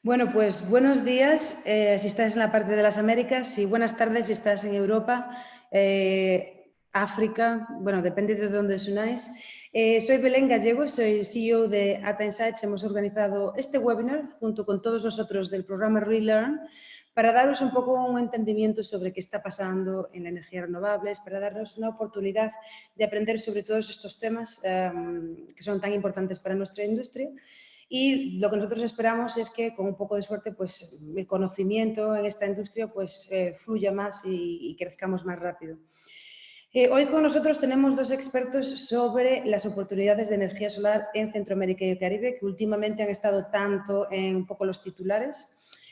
Bueno, pues buenos días si estás en la parte de las Américas y buenas tardes si estás en Europa, África, bueno, depende de dónde os unáis. Soy Belén Gallego, soy CEO de Ata Insights. Hemos organizado este webinar junto con todos nosotros del programa Relearn para daros un poco un entendimiento sobre qué está pasando en la energía renovables, para darnos una oportunidad de aprender sobre todos estos temas que son tan importantes para nuestra industria. Y lo que nosotros esperamos es que con un poco de suerte pues el conocimiento en esta industria pues fluya más y crezcamos más rápido. Hoy con nosotros tenemos dos expertos sobre las oportunidades de energía solar en Centroamérica y el Caribe, que últimamente han estado tanto en un poco los titulares.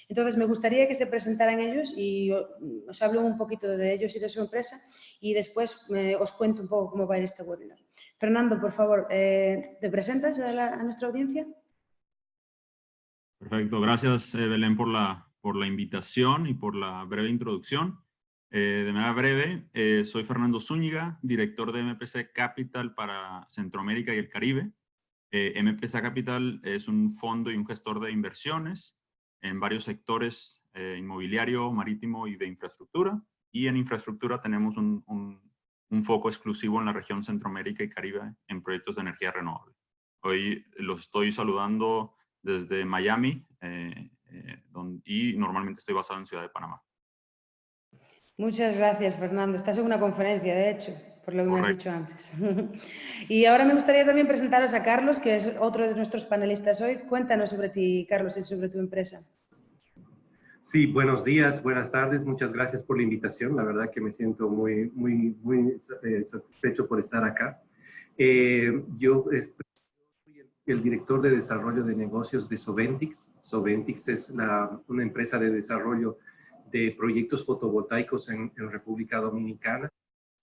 Entonces, me gustaría que se presentaran ellos y os hablo un poquito de ellos y de su empresa y después os cuento un poco cómo va a ir este webinar. Fernando, por favor, ¿te presentas a nuestra audiencia? Perfecto, gracias Belén por la invitación y por la breve introducción. De manera breve, soy Fernando Zúñiga, director de MPC Capital para Centroamérica y el Caribe. MPC Capital es un fondo y un gestor de inversiones en varios sectores, inmobiliario, marítimo y de infraestructura. Y en infraestructura tenemos un foco exclusivo en la región Centroamérica y Caribe en proyectos de energía renovable. Hoy los estoy saludando desde Miami y normalmente estoy basado en Ciudad de Panamá. Muchas gracias, Fernando. Estás en una conferencia, de hecho, por lo que me has Correcto. dicho antes. Y ahora me gustaría también presentaros a Carlos, que es otro de nuestros panelistas hoy. Cuéntanos sobre ti, Carlos, y sobre tu empresa. Sí, buenos días, buenas tardes. Muchas gracias por la invitación. La verdad que me siento muy satisfecho por estar acá. Yo soy el director de desarrollo de negocios de Soventix. Soventix es una empresa de desarrollo de proyectos fotovoltaicos en República Dominicana,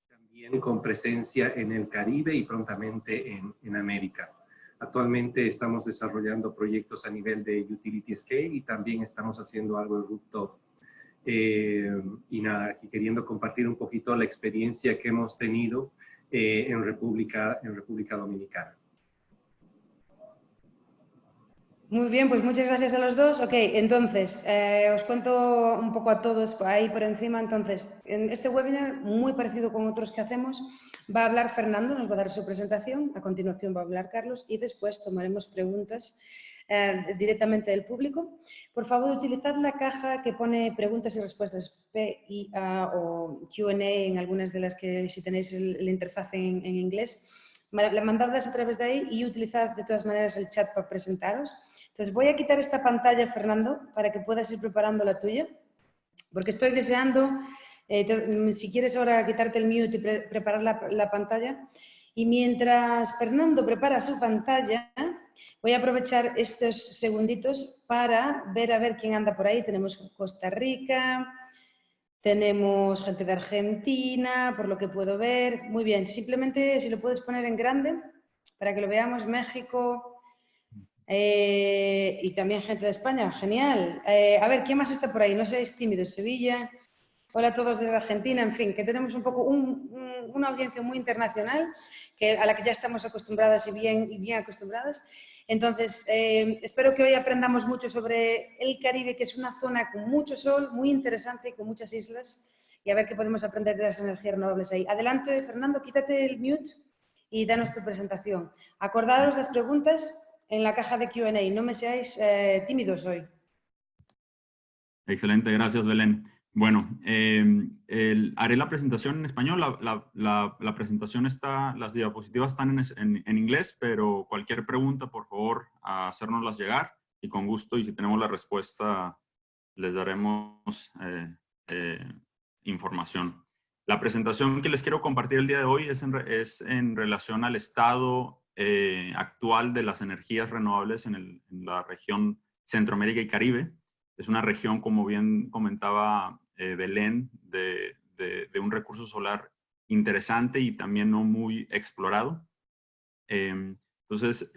también con presencia en el Caribe y prontamente en América. Actualmente estamos desarrollando proyectos a nivel de utility scale y también estamos haciendo algo de rooftop. Y nada, aquí queriendo compartir un poquito la experiencia que hemos tenido en República Dominicana. Muy bien, pues muchas gracias a los dos. Ok, entonces, os cuento un poco a todos ahí por encima. Entonces, en este webinar, muy parecido con otros que hacemos, va a hablar Fernando, nos va a dar su presentación, a continuación va a hablar Carlos y después tomaremos preguntas directamente del público. Por favor, utilizad la caja que pone preguntas y respuestas PIA o Q&A en algunas de las que, si tenéis la interfaz en inglés, mandadlas a través de ahí y utilizad de todas maneras el chat para presentaros. Entonces voy a quitar esta pantalla, Fernando, para que puedas ir preparando la tuya, porque estoy deseando, si quieres ahora quitarte el mute y preparar la pantalla. Y mientras Fernando prepara su pantalla, voy a aprovechar estos segunditos para ver a ver quién anda por ahí. Tenemos Costa Rica, tenemos gente de Argentina, por lo que puedo ver. Muy bien, simplemente si lo puedes poner en grande para que lo veamos. México, y también gente de España, genial. A ver, ¿quién más está por ahí? No seáis tímidos, Sevilla. Hola a todos desde Argentina, en fin, que tenemos un poco una audiencia muy internacional a la que ya estamos acostumbradas y bien acostumbradas. Entonces, espero que hoy aprendamos mucho sobre el Caribe, que es una zona con mucho sol, muy interesante y con muchas islas, y a ver qué podemos aprender de las energías renovables ahí. Adelante, Fernando, quítate el mute y danos tu presentación. Acordaros las preguntas en la caja de Q&A. No me seáis tímidos hoy. Excelente, gracias Belén. Bueno, haré la presentación en español. La presentación las diapositivas están en inglés, pero cualquier pregunta, por favor, hacérnoslas llegar y con gusto, y si tenemos la respuesta, les daremos información. La presentación que les quiero compartir el día de hoy es en relación al estado actual de las energías renovables en la región Centroamérica y Caribe. Es una región, como bien comentaba Belén, de un recurso solar interesante y también no muy explorado. Entonces,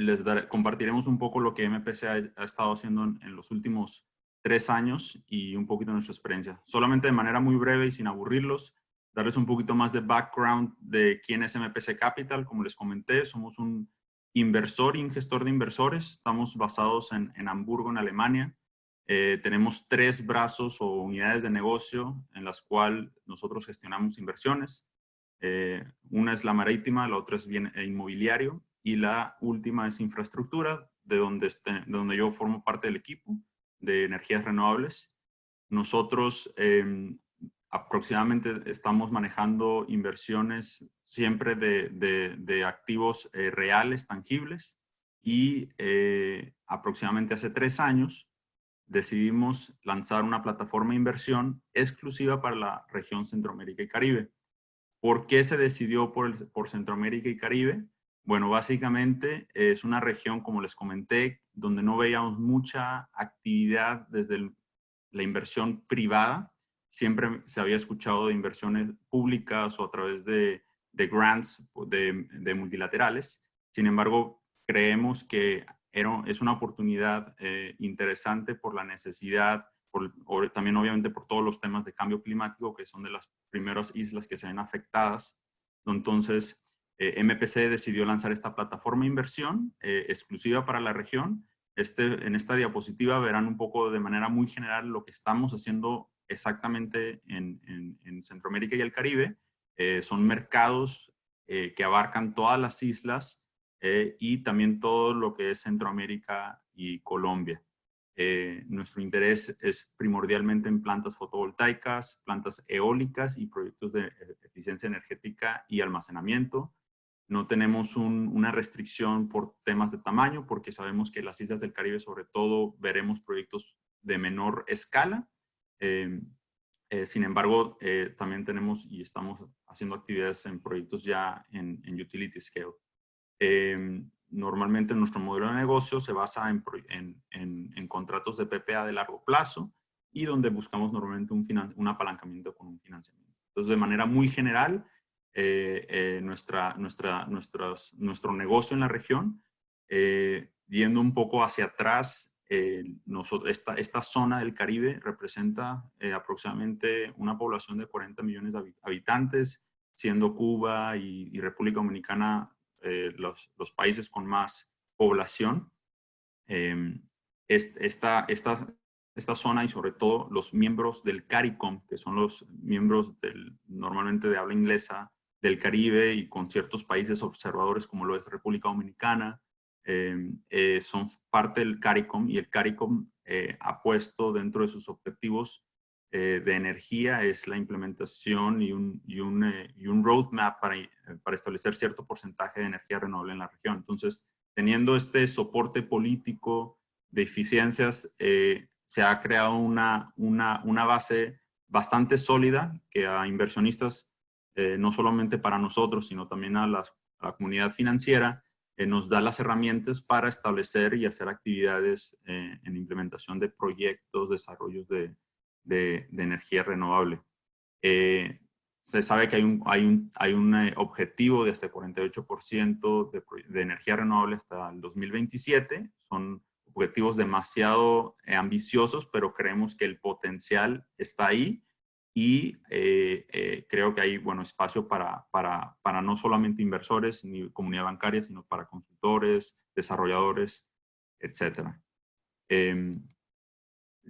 compartiremos un poco lo que MPC ha estado haciendo en los últimos 3 años y un poquito de nuestra experiencia. Solamente de manera muy breve y sin aburrirlos, darles un poquito más de background de quién es MPC Capital. Como les comenté, somos un inversor y un gestor de inversores. Estamos basados en Hamburgo, en Alemania. Tenemos 3 brazos o unidades de negocio en las cuales nosotros gestionamos inversiones. Una es la marítima, la otra es bien inmobiliario y la última es infraestructura, de donde yo formo parte del equipo de energías renovables. Nosotros aproximadamente estamos manejando inversiones siempre de activos reales, tangibles, y aproximadamente hace 3 años decidimos lanzar una plataforma de inversión exclusiva para la región Centroamérica y Caribe. ¿Por qué se decidió por Centroamérica y Caribe? Bueno, básicamente es una región, como les comenté, donde no veíamos mucha actividad desde la inversión privada. Siempre se había escuchado de inversiones públicas o a través de grants de multilaterales. Sin embargo, creemos que es una oportunidad interesante por la necesidad, también obviamente por todos los temas de cambio climático, que son de las primeras islas que se ven afectadas. Entonces, MPC decidió lanzar esta plataforma de inversión exclusiva para la región. En esta diapositiva verán un poco de manera muy general lo que estamos haciendo exactamente en Centroamérica y el Caribe. Son mercados que abarcan todas las islas y también todo lo que es Centroamérica y Colombia. Nuestro interés es primordialmente en plantas fotovoltaicas, plantas eólicas y proyectos de eficiencia energética y almacenamiento. No tenemos una restricción por temas de tamaño, porque sabemos que las islas del Caribe, sobre todo, veremos proyectos de menor escala. Sin embargo, también tenemos y estamos haciendo actividades en proyectos ya en utility scale. Normalmente nuestro modelo de negocio se basa en contratos de PPA de largo plazo y donde buscamos normalmente un apalancamiento con un financiamiento. Entonces, de manera muy general, nuestro negocio en la región, yendo un poco hacia atrás, esta zona del Caribe representa aproximadamente una población de 40 millones de habitantes, siendo Cuba y República Dominicana los países con más población. Esta zona y sobre todo los miembros del CARICOM, que son los miembros normalmente de habla inglesa del Caribe y con ciertos países observadores como lo es República Dominicana, son parte del CARICOM, y el CARICOM ha puesto dentro de sus objetivos de energía es la implementación y un roadmap para establecer cierto porcentaje de energía renovable en la región. Entonces, teniendo este soporte político de eficiencias, se ha creado una base bastante sólida que a inversionistas, no solamente para nosotros, sino también a la comunidad financiera, nos da las herramientas para establecer y hacer actividades en implementación de proyectos, desarrollos de energía renovable. Se sabe que hay un objetivo de hasta 48% de energía renovable hasta el 2027. Son objetivos demasiado ambiciosos, pero creemos que el potencial está ahí y creo que hay espacio para no solamente inversores ni comunidad bancaria, sino para consultores, desarrolladores, etc.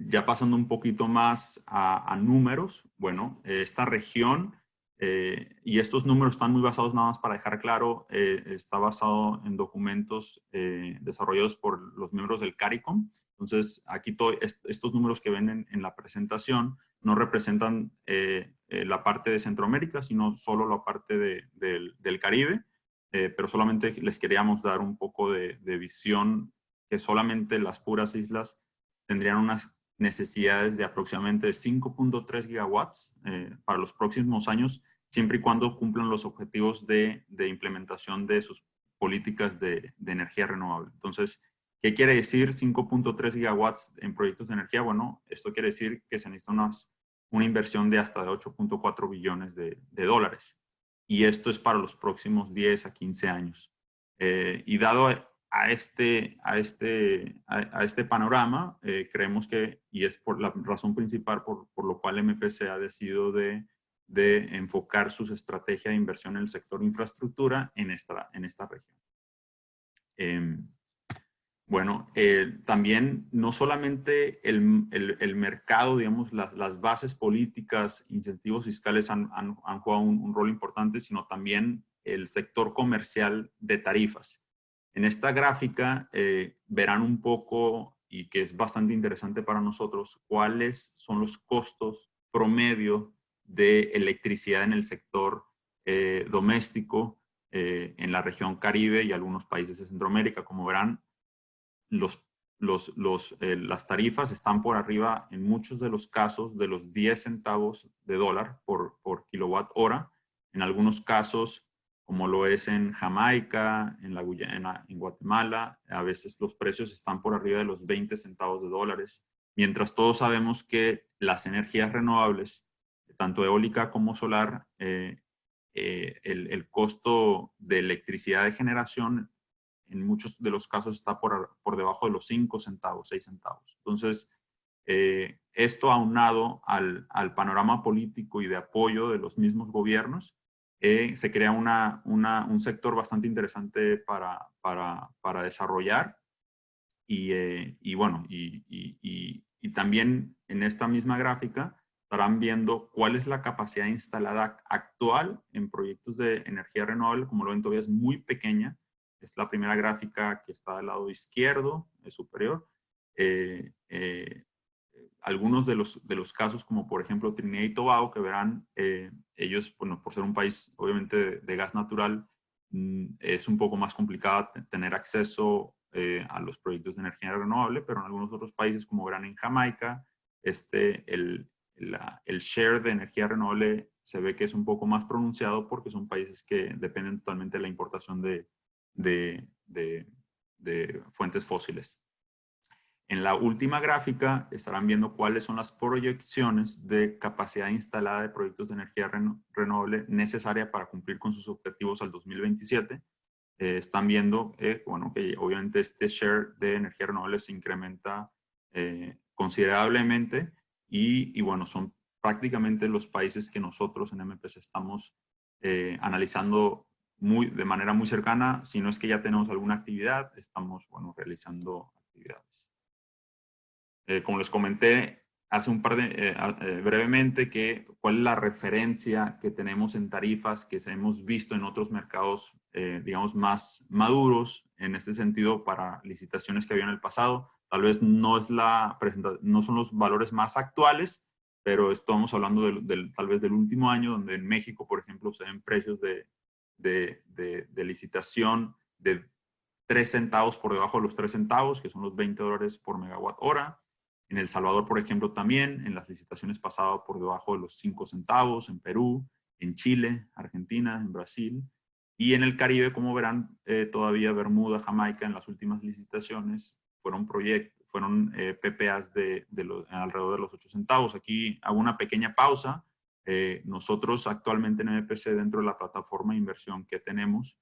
Ya pasando un poquito más a números, bueno, esta región, y estos números están muy basados, nada más para dejar claro, está basado en documentos desarrollados por los miembros del CARICOM. Entonces, aquí estos números que ven en la presentación no representan la parte de Centroamérica, sino solo la parte del Caribe, pero solamente les queríamos dar un poco de visión que solamente las puras islas tendrían unas necesidades de aproximadamente 5.3 gigawatts para los próximos años, siempre y cuando cumplan los objetivos de implementación de sus políticas de energía renovable. Entonces, ¿qué quiere decir 5.3 gigawatts en proyectos de energía? Bueno, esto quiere decir que se necesita una inversión de hasta de 8.4 billones de dólares. Y esto es para los próximos 10 a 15 años. Y dado a este panorama, creemos que, y es por la razón principal por lo cual MPC ha decidido de enfocar sus estrategias de inversión en el sector infraestructura en esta región. Bueno, también no solamente el mercado, digamos, las bases políticas, incentivos fiscales han jugado un rol importante, sino también el sector comercial de tarifas. En esta gráfica verán un poco, y que es bastante interesante para nosotros, cuáles son los costos promedio de electricidad en el sector doméstico en la región Caribe y algunos países de Centroamérica. Como verán, las tarifas están por arriba en muchos de los casos de los 10 centavos de dólar por kilowatt hora. En algunos casos, como lo es en Jamaica, en la Guyana, en Guatemala, a veces los precios están por arriba de los 20 centavos de dólares. Mientras todos sabemos que las energías renovables, tanto eólica como solar, el costo de electricidad de generación en muchos de los casos está por debajo de los 5 centavos, 6 centavos. Entonces, esto aunado al panorama político y de apoyo de los mismos gobiernos, se crea un sector bastante interesante para desarrollar. Y bueno, y también en esta misma gráfica estarán viendo cuál es la capacidad instalada actual en proyectos de energía renovable. Como lo ven, todavía es muy pequeña. Es la primera gráfica que está del lado izquierdo, superior. Algunos de los casos, como por ejemplo Trinidad y Tobago, que verán, ellos, bueno, por ser un país obviamente de gas natural, es un poco más complicado tener acceso a los proyectos de energía renovable, pero en algunos otros países, como verán en Jamaica, el share de energía renovable se ve que es un poco más pronunciado porque son países que dependen totalmente de la importación de fuentes fósiles. En la última gráfica estarán viendo cuáles son las proyecciones de capacidad instalada de proyectos de energía renovable necesaria para cumplir con sus objetivos al 2027. Están viendo, bueno, que obviamente este share de energía renovable se incrementa considerablemente y bueno, son prácticamente los países que nosotros en MPC estamos analizando de manera muy cercana. Si no es que ya tenemos alguna actividad, estamos, bueno, realizando actividades. Como les comenté hace brevemente, cuál es la referencia que tenemos en tarifas que hemos visto en otros mercados, digamos, más maduros en este sentido para licitaciones que había en el pasado. Tal vez no son los valores más actuales, pero estamos hablando tal vez del último año, donde en México, por ejemplo, se ven precios de licitación de 3 centavos por debajo de los 3 centavos, que son los $20 por megawatt hora. En El Salvador, por ejemplo, también en las licitaciones pasadas por debajo de los 5 centavos, en Perú, en Chile, Argentina, en Brasil. Y en el Caribe, como verán, todavía Bermuda, Jamaica, en las últimas licitaciones fueron PPAs alrededor de los 8 centavos. Aquí hago una pequeña pausa. Nosotros actualmente en MPC, dentro de la plataforma de inversión que tenemos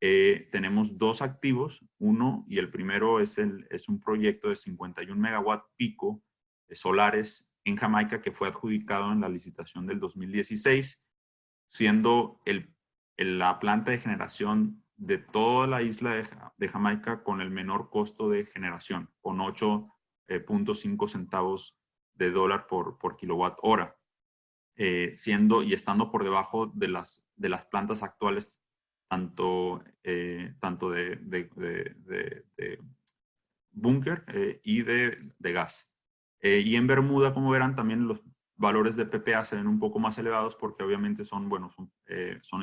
2 activos. Uno, y el primero es un proyecto de 51 megawatt pico solares en Jamaica que fue adjudicado en la licitación del 2016, siendo la planta de generación de toda la isla de Jamaica con el menor costo de generación, con 8.5 centavos de dólar por kilowatt hora, y estando por debajo de las plantas actuales tanto de búnker y de gas. Y en Bermuda, como verán, también los valores de PPA se ven un poco más elevados porque obviamente son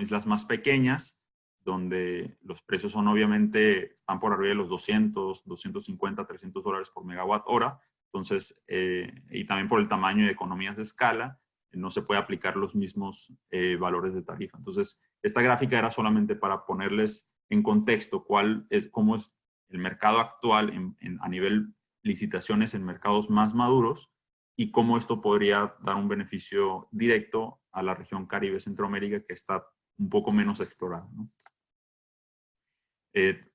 islas más pequeñas, donde los precios están por arriba de los 200, 250, 300 dólares por megawatt hora. Entonces, y también por el tamaño de economías de escala, no se puede aplicar los mismos valores de tarifa. Entonces, esta gráfica era solamente para ponerles en contexto cómo es el mercado actual a nivel licitaciones en mercados más maduros y cómo esto podría dar un beneficio directo a la región Caribe-Centroamérica, que está un poco menos explorada, ¿no?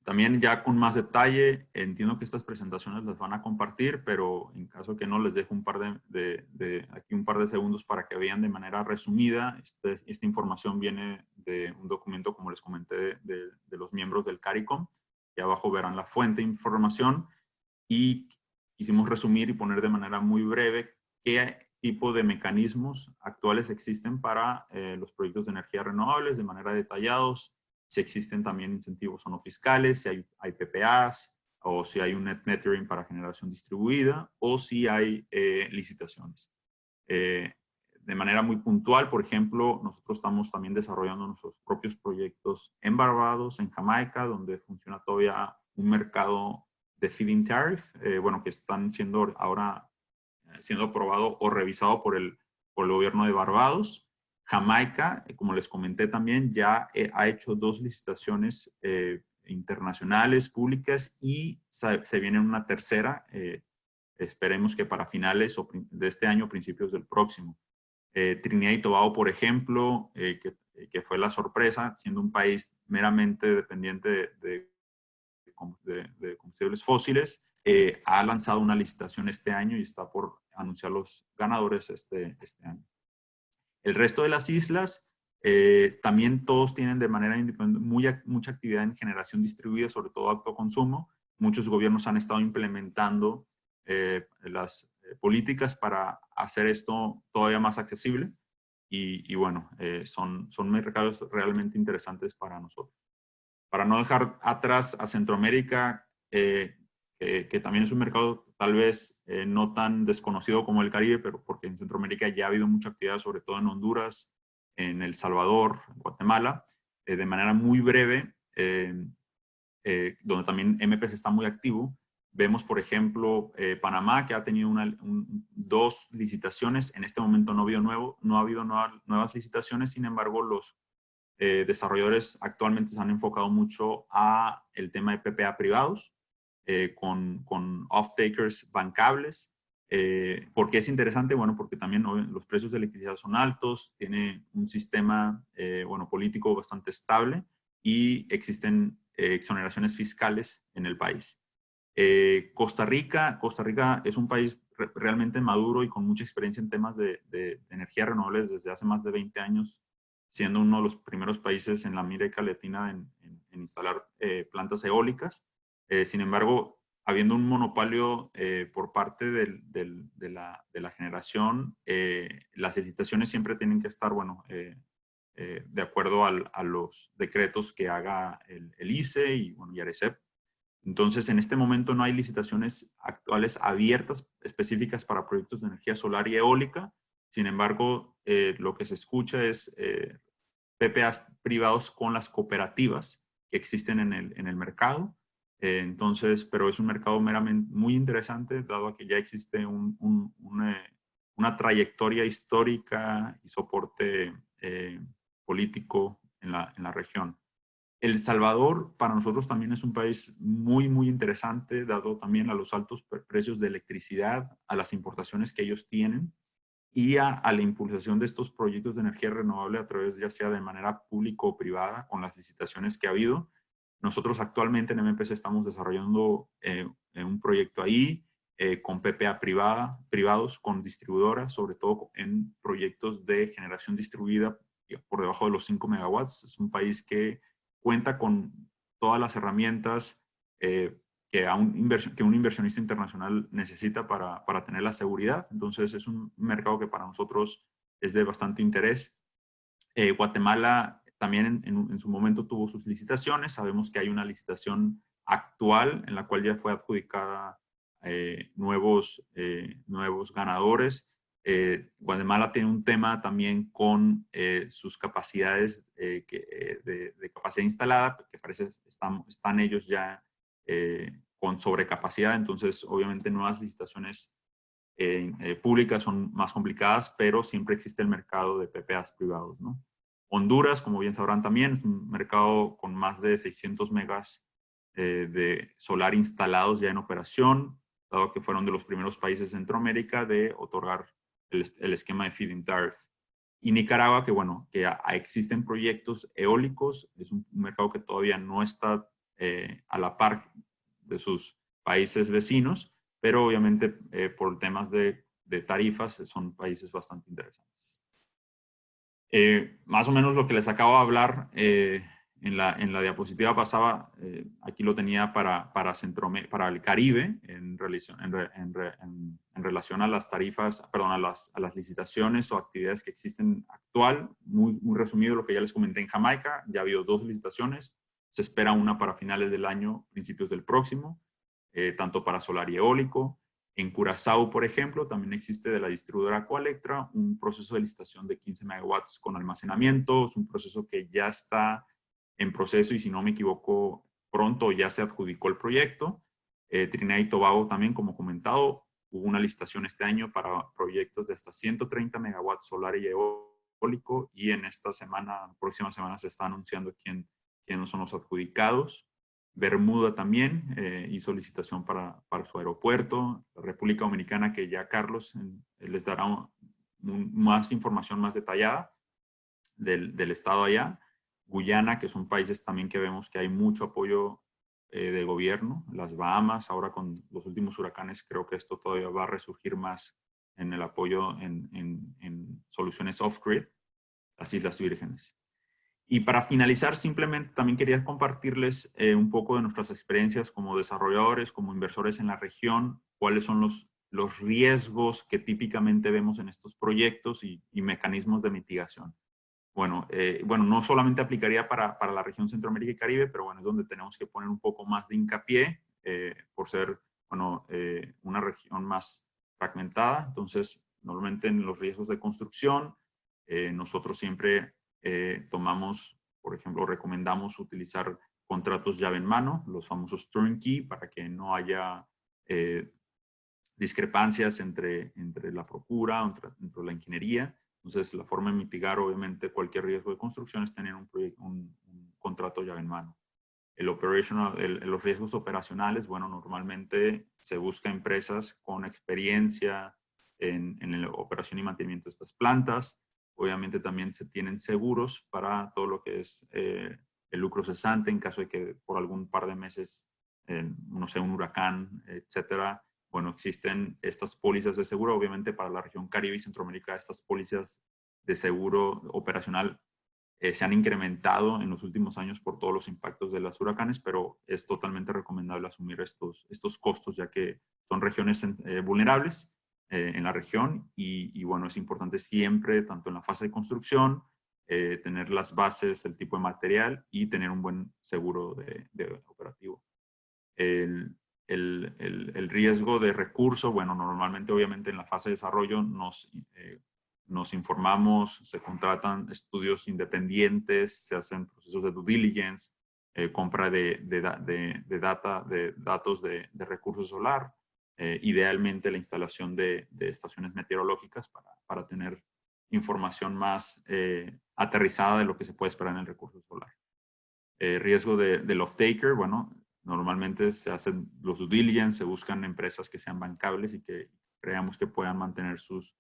También ya con más detalle, entiendo que estas presentaciones las van a compartir, pero en caso que no, les dejo aquí un par de segundos para que vean de manera resumida. Esta información viene de un documento, como les comenté, de los miembros del CARICOM, aquí abajo verán la fuente de información y quisimos resumir y poner de manera muy breve qué tipo de mecanismos actuales existen para los proyectos de energía renovables de manera detallados, si existen también incentivos o no fiscales, si hay PPAs, o si hay un net metering para generación distribuida, o si hay licitaciones. De manera muy puntual, por ejemplo, nosotros estamos también desarrollando nuestros propios proyectos en Barbados, en Jamaica, donde funciona todavía un mercado de feed-in tariff, bueno, que están siendo ahora siendo aprobado o revisado por el gobierno de Barbados. Jamaica, como les comenté también, ya ha hecho 2 licitaciones internacionales, públicas, y se viene una tercera, esperemos que para finales de este año, principios del próximo. Trinidad y Tobago, por ejemplo, que fue la sorpresa, siendo un país meramente dependiente de combustibles fósiles, ha lanzado una licitación este año y está por anunciar los ganadores este año. El resto de las islas, también todos tienen de manera independiente mucha actividad en generación distribuida, sobre todo autoconsumo. Muchos gobiernos han estado implementando las políticas para hacer esto todavía más accesible y bueno, son mercados realmente interesantes para nosotros. Para no dejar atrás a Centroamérica, que también es un mercado tal vez no tan desconocido como el Caribe, pero porque en Centroamérica ya ha habido mucha actividad, sobre todo en Honduras, en El Salvador, en Guatemala, de manera muy breve, donde también MPC está muy activo. Vemos, por ejemplo, Panamá, que ha tenido 2 licitaciones. En este momento no ha habido nuevas licitaciones, sin embargo, los desarrolladores actualmente se han enfocado mucho a el tema de PPA privados, con off-takers bancables. ¿Por qué es interesante? Bueno, porque también los precios de electricidad son altos, tiene un sistema bueno, político bastante estable y existen exoneraciones fiscales en el país. Costa Rica es un país realmente maduro y con mucha experiencia en temas de energías renovables desde hace más de 20 años, siendo uno de los primeros países en la América Latina en instalar plantas eólicas. Sin embargo, habiendo un monopolio por parte de la generación, las licitaciones siempre tienen que estar, bueno, de acuerdo a los decretos que haga el ICE y, bueno, y ARECEP. Entonces, en este momento no hay licitaciones actuales abiertas específicas para proyectos de energía solar y eólica. Sin embargo, lo que se escucha es PPAs privados con las cooperativas que existen en el mercado. Entonces, pero es un mercado meramente muy interesante, dado que ya existe una trayectoria histórica y soporte político en la región. El Salvador para nosotros también es un país muy, muy interesante, dado también a los altos precios de electricidad, a las importaciones que ellos tienen y a la impulsación de estos proyectos de energía renovable a través ya sea de manera pública o privada con las licitaciones que ha habido. Nosotros actualmente en MPC estamos desarrollando un proyecto ahí con PPA privados, con distribuidoras, sobre todo en proyectos de generación distribuida por debajo de los 5 megawatts. Es un país que cuenta con todas las herramientas que un inversionista internacional necesita para tener la seguridad. Entonces es un mercado que para nosotros es de bastante interés. Guatemala también en su momento tuvo sus licitaciones. Sabemos que hay una licitación actual en la cual ya fue adjudicada nuevos ganadores. Guatemala tiene un tema también con sus capacidades de capacidad instalada, que parece están ellos ya con sobrecapacidad. Entonces, obviamente, nuevas licitaciones públicas son más complicadas, pero siempre existe el mercado de PPAs privados, ¿no? Honduras, como bien sabrán también, es un mercado con más de 600 megas de solar instalados ya en operación, dado que fueron de los primeros países de Centroamérica de otorgar el esquema de feed-in tariff. Y Nicaragua, que bueno, que existen proyectos eólicos, es un mercado que todavía no está a la par de sus países vecinos, pero obviamente por temas de tarifas son países bastante interesantes. Más o menos lo que les acabo de hablar en la diapositiva pasada, aquí lo tenía para el Caribe, en relación a las tarifas, perdón, a las licitaciones o actividades que existen actual. Muy resumido lo que ya les comenté en Jamaica, ya ha habido 2 licitaciones, se espera una para finales del año, principios del próximo, tanto para solar y eólico. En Curazao, por ejemplo, también existe de la distribuidora Coalectra un proceso de licitación de 15 megawatts con almacenamiento. Es un proceso que ya está en proceso y, si no me equivoco, pronto ya se adjudicó el proyecto. Trinidad y Tobago también, como comentado, hubo una licitación este año para proyectos de hasta 130 megawatts solar y eólico, y en esta próxima semana se está anunciando quiénes son los adjudicados. Bermuda también hizo licitación para su aeropuerto. La República Dominicana, que ya Carlos les dará más información más detallada del estado allá. Guyana, que son países también que vemos que hay mucho apoyo de gobierno. Las Bahamas, ahora con los últimos huracanes, creo que esto todavía va a resurgir más en el apoyo en soluciones off-grid. Las Islas Vírgenes. Y para finalizar, simplemente también quería compartirles un poco de nuestras experiencias como desarrolladores, como inversores en la región, cuáles son los riesgos que típicamente vemos en estos proyectos y mecanismos de mitigación. Bueno, no solamente aplicaría para la región Centroamérica y Caribe, pero bueno, es donde tenemos que poner un poco más de hincapié por ser, una región más fragmentada. Entonces, normalmente en los riesgos de construcción, nosotros siempre tomamos, por ejemplo, recomendamos utilizar contratos llave en mano, los famosos turnkey, para que no haya discrepancias entre la procura, entre la ingeniería. Entonces, la forma de mitigar, obviamente, cualquier riesgo de construcción es tener un contrato llave en mano. Los riesgos operacionales, bueno, normalmente se busca empresas con experiencia en la operación y mantenimiento de estas plantas. Obviamente también se tienen seguros para todo lo que es el lucro cesante en caso de que por algún par de meses, no sé, un huracán, etcétera. Bueno, existen estas pólizas de seguro. Obviamente para la región Caribe y Centroamérica, estas pólizas de seguro operacional se han incrementado en los últimos años por todos los impactos de los huracanes, pero es totalmente recomendable asumir estos costos, ya que son regiones vulnerables en la región y bueno, es importante siempre, tanto en la fase de construcción, tener las bases, el tipo de material y tener un buen seguro de operativo. El riesgo de recurso, bueno, normalmente obviamente en la fase de desarrollo nos informamos, se contratan estudios independientes, se hacen procesos de due diligence, compra de datos de recursos solar, idealmente la instalación de estaciones meteorológicas para tener información más aterrizada de lo que se puede esperar en el recurso solar. Riesgo del off-taker, bueno, normalmente se hacen los due diligence, se buscan empresas que sean bancables y que creamos que puedan mantener sus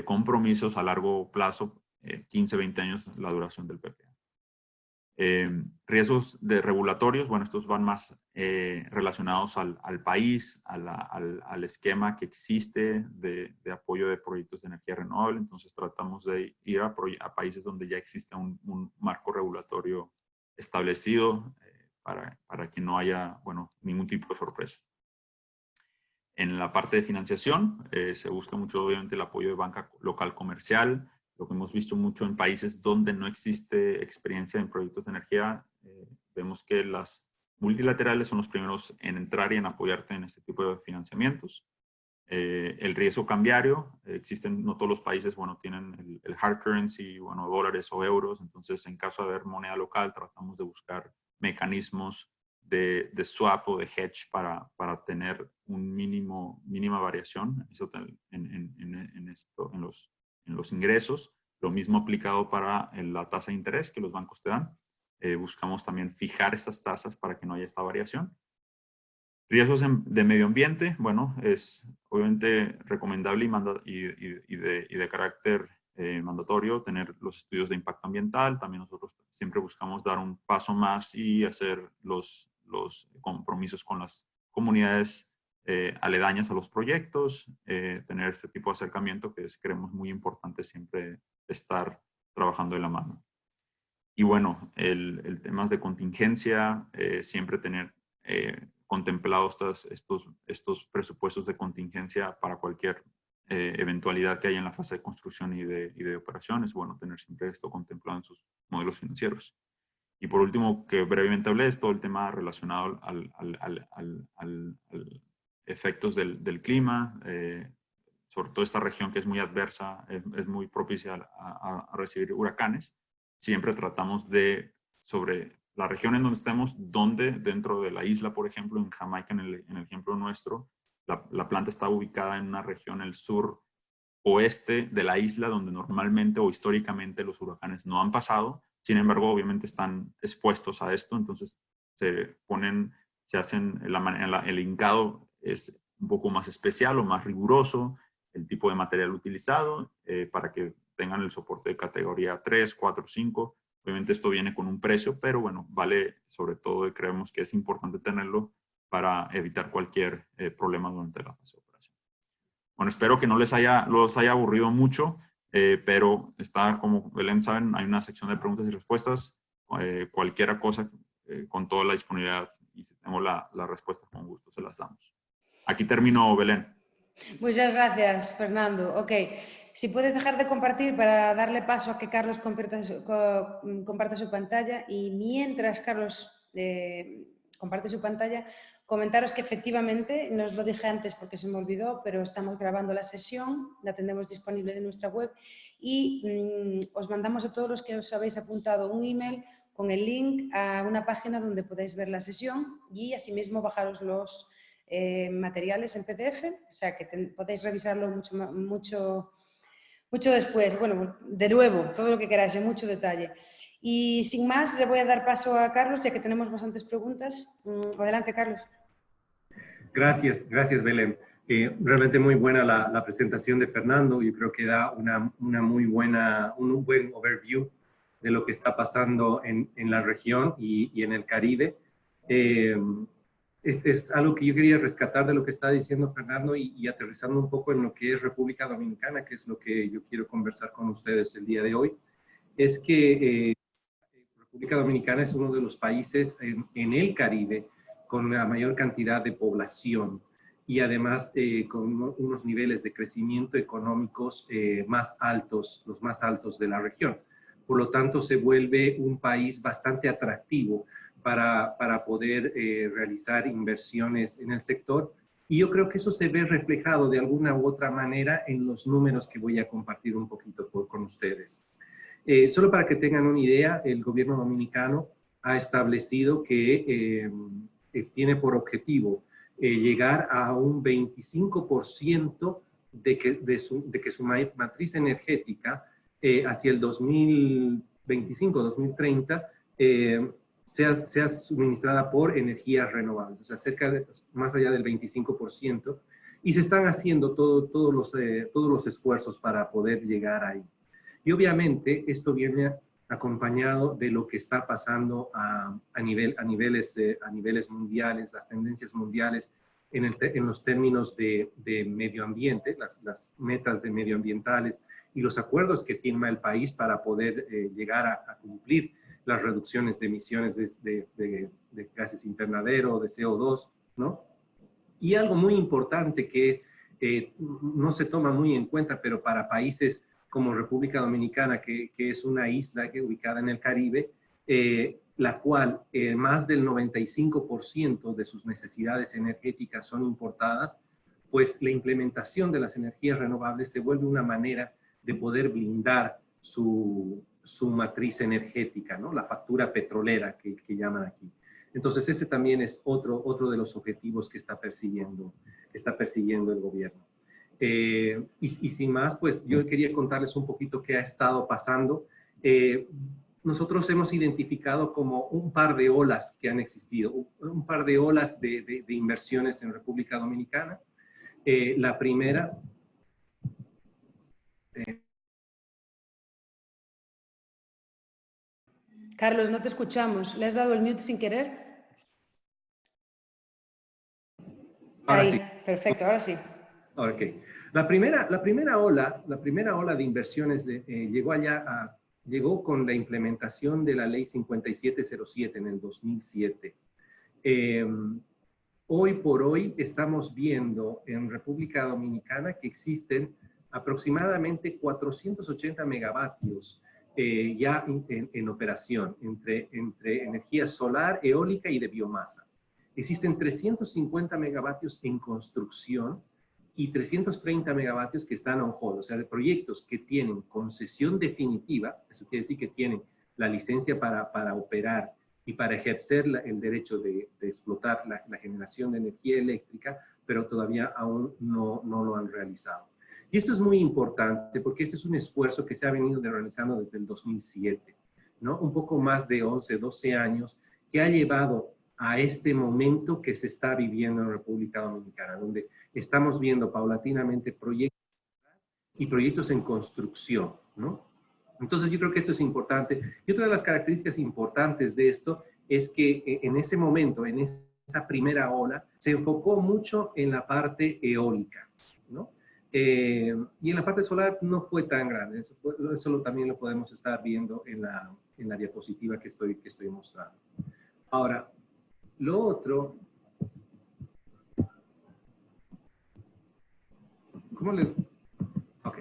compromisos a largo plazo, 15, 20 años la duración del PPA. Riesgos regulatorios, bueno, estos van más relacionados al país, al esquema que existe de apoyo de proyectos de energía renovable. Entonces tratamos de ir a países donde ya existe un marco regulatorio establecido para que no haya, bueno, ningún tipo de sorpresas. En la parte de financiación, se busca mucho, obviamente, el apoyo de banca local comercial. Lo que hemos visto mucho en países donde no existe experiencia en proyectos de energía, vemos que las multilaterales son los primeros en entrar y en apoyarte en este tipo de financiamientos. El riesgo cambiario, no todos los países, bueno, tienen el hard currency, bueno, dólares o euros. Entonces, en caso de haber moneda local, tratamos de buscar mecanismos de swap o de hedge para tener mínima variación en los ingresos. Lo mismo aplicado para la tasa de interés que los bancos te dan. Buscamos también fijar estas tasas para que no haya esta variación. Riesgos de medio ambiente, bueno, es obviamente recomendable y de carácter mandatorio tener los estudios de impacto ambiental. También nosotros siempre buscamos dar un paso más y hacer los compromisos con las comunidades aledañas a los proyectos, tener este tipo de acercamiento que creemos muy importante siempre estar trabajando de la mano. Y bueno, el tema de contingencia, siempre tener contemplados estos presupuestos de contingencia para cualquier eventualidad que haya en la fase de construcción y de operaciones. Bueno, tener siempre esto contemplado en sus modelos financieros. Y por último, que brevemente hablé, es todo el tema relacionado al efectos del clima, sobre todo esta región que es muy adversa, es muy propicia a recibir huracanes. Siempre tratamos de, sobre la región en donde estemos, donde dentro de la isla, por ejemplo, en Jamaica, en el ejemplo nuestro, la planta está ubicada en una región, el sur oeste de la isla, donde normalmente o históricamente los huracanes no han pasado. Sin embargo, obviamente están expuestos a esto, entonces se hacen, el hincado es un poco más especial o más riguroso, el tipo de material utilizado, para que tengan el soporte de categoría 3, 4, 5. Obviamente esto viene con un precio, pero bueno, vale, sobre todo, y creemos que es importante tenerlo para evitar cualquier problema durante la fase de operación. Bueno, espero que no los haya aburrido mucho, pero está, como Belén saben, hay una sección de preguntas y respuestas. Cualquier cosa, con toda la disponibilidad, y si tenemos la respuesta, con gusto se las damos. Aquí termino, Belén. Muchas gracias, Fernando. Ok, si puedes dejar de compartir para darle paso a que Carlos comparta su pantalla, y mientras Carlos comparte su pantalla, comentaros que efectivamente, no os lo dije antes porque se me olvidó, pero estamos grabando la sesión, la tendremos disponible en nuestra web, y os mandamos a todos los que os habéis apuntado un email con el link a una página donde podéis ver la sesión y asimismo bajaros los materiales en PDF, o sea que podéis revisarlo mucho después. Bueno, de nuevo, todo lo que queráis, en mucho detalle. Y sin más, le voy a dar paso a Carlos, ya que tenemos bastantes preguntas. Adelante, Carlos. Gracias, Belén. Realmente muy buena la presentación de Fernando. Yo creo que da un buen overview de lo que está pasando en la región y en el Caribe. Es algo que yo quería rescatar de lo que está diciendo Fernando y aterrizando un poco en lo que es República Dominicana, que es lo que yo quiero conversar con ustedes el día de hoy. Es que República Dominicana es uno de los países en el Caribe con la mayor cantidad de población y además con unos niveles de crecimiento económicos más altos, los más altos de la región. Por lo tanto, se vuelve un país bastante atractivo para poder realizar inversiones en el sector. Y yo creo que eso se ve reflejado de alguna u otra manera en los números que voy a compartir un poquito con ustedes. Solo para que tengan una idea, el gobierno dominicano ha establecido que tiene por objetivo llegar a un 25% de que su matriz energética hacia el 2025, 2030, sea suministrada por energías renovables, o sea, más allá del 25%, y se están haciendo todos los esfuerzos para poder llegar ahí. Y obviamente esto viene acompañado de lo que está pasando a niveles mundiales, las tendencias mundiales en los términos de medio ambiente, las metas de medioambientales y los acuerdos que firma el país para poder llegar a cumplir las reducciones de emisiones de gases invernadero, de CO2, ¿no? Y algo muy importante que no se toma muy en cuenta, pero para países como República Dominicana, que es una isla ubicada en el Caribe, la cual más del 95% de sus necesidades energéticas son importadas, pues la implementación de las energías renovables se vuelve una manera de poder blindar su matriz energética, ¿no? La factura petrolera que llaman aquí. Entonces ese también es otro de los objetivos que está persiguiendo el gobierno. Y sin más, pues yo quería contarles un poquito qué ha estado pasando. Nosotros hemos identificado como un par de olas que han existido, un par de olas de inversiones en República Dominicana. La primera... Carlos, no te escuchamos. ¿Le has dado el mute sin querer? Ahora ahí, sí. Perfecto, ahora sí. Ok. La primera ola de inversiones llegó allá llegó con la implementación de la ley 5707 en el 2007. Hoy por hoy estamos viendo en República Dominicana que existen aproximadamente 480 megavatios ya en operación entre energía solar, eólica y de biomasa. Existen 350 megavatios en construcción y 330 megavatios que están on hold, o sea, de proyectos que tienen concesión definitiva, eso quiere decir que tienen la licencia para operar y para ejercer el derecho de explotar la generación de energía eléctrica, pero todavía aún no lo han realizado. Y esto es muy importante porque este es un esfuerzo que se ha venido realizando desde el 2007, ¿no? Un poco más de 11, 12 años que ha llevado a este momento que se está viviendo en República Dominicana, donde estamos viendo paulatinamente proyectos y proyectos en construcción, ¿no? Entonces yo creo que esto es importante. Y otra de las características importantes de esto es que en ese momento, en esa primera ola, se enfocó mucho en la parte eólica, ¿no? Y en la parte solar no fue tan grande. Eso también lo podemos estar viendo en la diapositiva que estoy mostrando. Ahora, lo otro... ¿Cómo le...? Ok.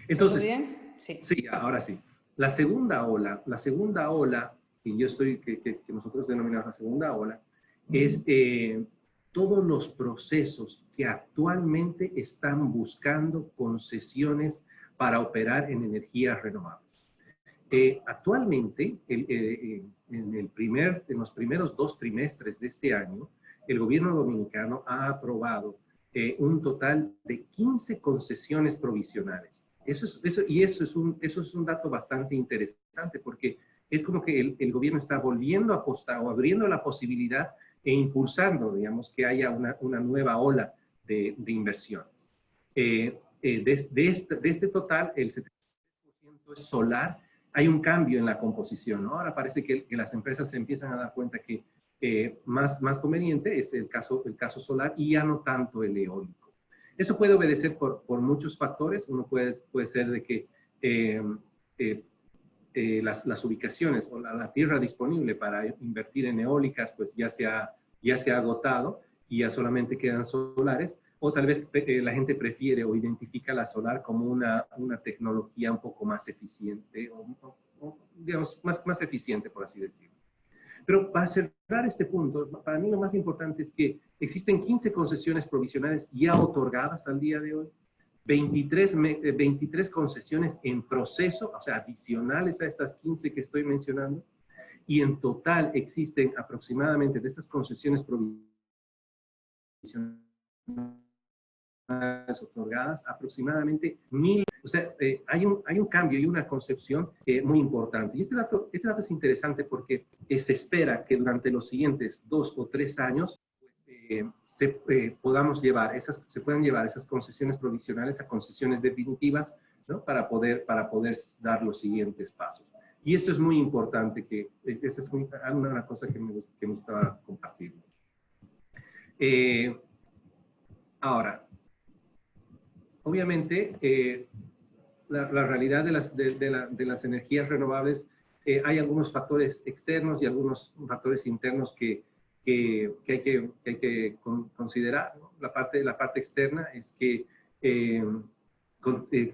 Entonces... ¿Todo bien? Sí. Sí, ahora sí. La segunda ola que nosotros denominamos la segunda ola, es todos los procesos que actualmente están buscando concesiones para operar en energías renovables. Actualmente, en los primeros 2 trimestres de este año, el gobierno dominicano ha aprobado un total de 15 concesiones provisionales. Eso es un dato bastante interesante porque es como que el gobierno está volviendo a apostar o abriendo la posibilidad e impulsando, digamos, que haya una nueva ola de inversiones. De este total, el 70% es solar. Hay un cambio en la composición, ¿no? Ahora parece que las empresas se empiezan a dar cuenta que más conveniente es el caso solar y ya no tanto el eólico. Eso puede obedecer por muchos factores. Uno puede ser de que las ubicaciones o la tierra disponible para invertir en eólicas pues ya se ha agotado y ya solamente quedan solares, o tal vez la gente prefiere o identifica la solar como una tecnología un poco más eficiente, o digamos, más eficiente, por así decirlo. Pero para cerrar este punto, para mí lo más importante es que existen 15 concesiones provisionales ya otorgadas al día de hoy, 23 concesiones en proceso, o sea, adicionales a estas 15 que estoy mencionando, y en total existen aproximadamente de estas concesiones provisionales otorgadas, aproximadamente 1000. O sea, hay un cambio y una concepción muy importante. Y este dato es interesante porque se espera que durante los siguientes 2 o 3 años se puedan llevar esas concesiones provisionales a concesiones definitivas, ¿no? para poder dar los siguientes pasos. Y esto es muy importante, que esta es una cosa que me gustaba compartir. Ahora, obviamente, la realidad de las energías renovables, hay algunos factores externos y algunos factores internos que hay que considerar, ¿no? La parte externa es que